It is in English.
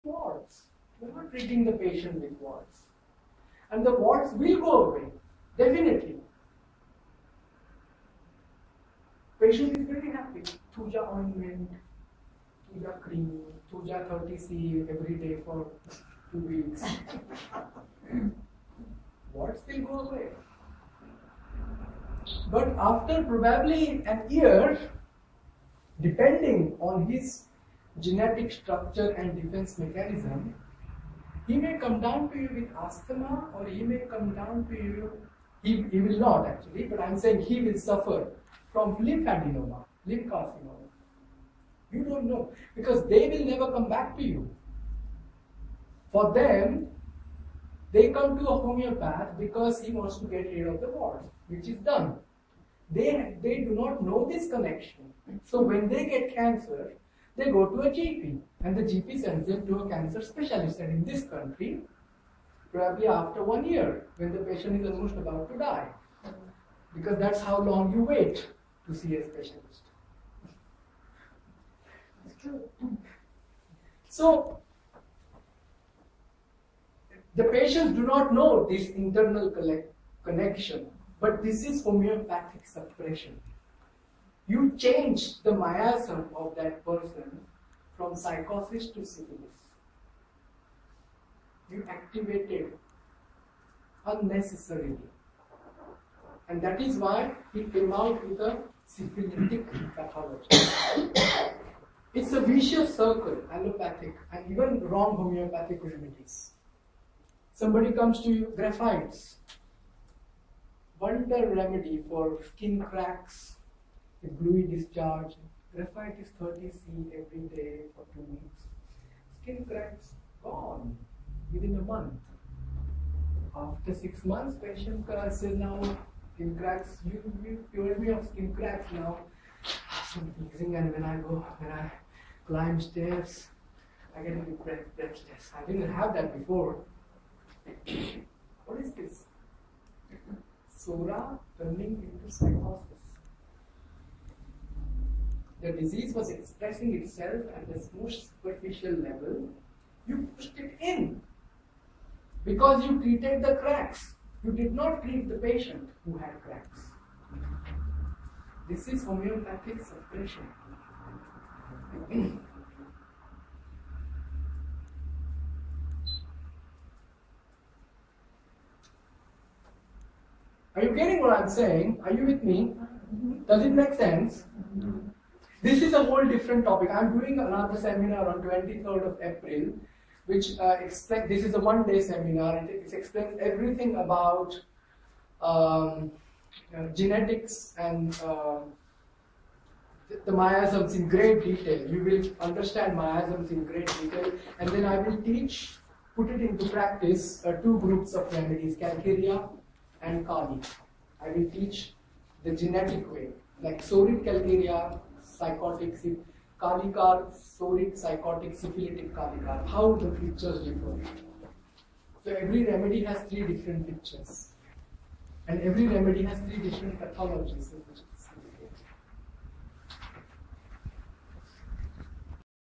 warts. You're not treating the patient with warts. And the warts will go away, definitely. Patient is very happy. Thuja ointment, Thuja cream, Thuja 30C every day for 2 weeks. Warts will go away. But after probably an year, depending on his genetic structure and defense mechanism, he may come down to you with asthma, or he may come down to you, he will not actually, but I'm saying he will suffer from lymphadenoma, lymph carcinoma. You don't know, because they will never come back to you. For them, they come to a homeopath because he wants to get rid of the warts, which is done. They do not know this connection. So when they get cancer, they go to a GP, and the GP sends them to a cancer specialist. And in this country, probably after 1 year, when the patient is almost about to die, because that's how long you wait to see a specialist. It's true. So the patients do not know this internal connection, but this is homeopathic suppression. You change the miasm of that person from psychosis to syphilis. You activate it unnecessarily. And that is why he came out with a syphilitic pathology. It's a vicious circle, allopathic, and even wrong homeopathic remedies. Somebody comes to you, graphites, wonder remedy for skin cracks, a gluey discharge. Graphite is 30C every day for 2 weeks. Skin cracks gone within a month. After 6 months, patient says, now skin cracks, you cured me of skin cracks now. Some teasing, and when I climb stairs, I get a bit breathless. I didn't have that before. What is this? Sora turning into psychosis. The disease was expressing itself at the most superficial level. You pushed it in because you treated the cracks. You did not treat the patient who had cracks. This is homeopathic suppression. Are you getting what I'm saying? Are you with me? Does it make sense? This is a whole different topic. I'm doing another seminar on 23rd of April, which explains, this is a one-day seminar, and it explains everything about genetics and the miasms in great detail. You will understand miasms in great detail, and then I will teach, put it into practice, 2 groups of remedies, Calcarea and Kali. I will teach the genetic way, like Sorit Calcarea, psychotic, Kalikar, Sorit, psychotic, syphilitic Kalikar, how the pictures differ. So every remedy has 3 different pictures, and every remedy has 3 different pathologies.